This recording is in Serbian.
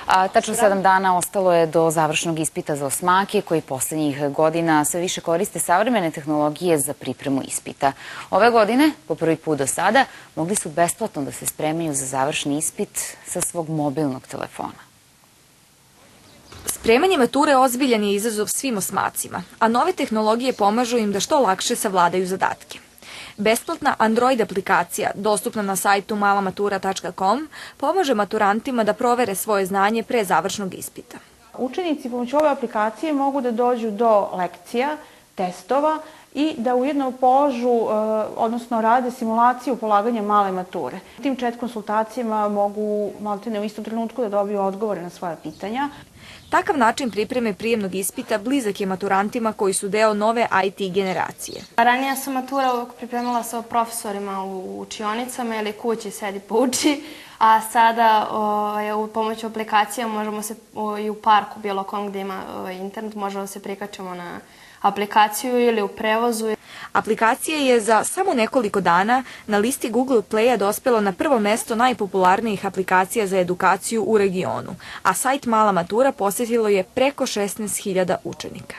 Tačno 7 dana ostalo je do završnog ispita za osmake koji poslednjih godina sve više koriste savremene tehnologije za pripremu ispita. Ove godine, po prvi put do sada, mogli su besplatno da se spremaju za završni ispit sa svog mobilnog telefona. Spremanje mature ozbiljan je izazov svim osmacima, a nove tehnologije pomažu im da što lakše savladaju zadatke. Besplatna Android aplikacija, dostupna na sajtu malamatura.com, pomaže maturantima da provere svoje znanje pre završnog ispita. Učenici pomoću ove aplikacije mogu da dođu do lekcija, testova i da ujedno polažu, odnosno rade simulaciju polaganja male mature. Tim chat konsultacijama mogu maltene u istom trenutku da dobiju odgovore na svoja pitanja. Takav način pripreme prijemnog ispita blizak je maturantima koji su deo nove IT generacije. Ranije sam matura pripremala sa profesorima u učionicama ili kući sedi pouči, a sada u pomoću aplikacija možemo se i u parku bilo kom gde ima internet, možemo da se prikačemo na aplikaciju ili u prevozu. Aplikacija je za samo nekoliko dana na listi Google Playa dospela na prvo mesto najpopularnijih aplikacija za edukaciju u regionu, a sajt Mala matura posetilo je preko 16.000 učenika.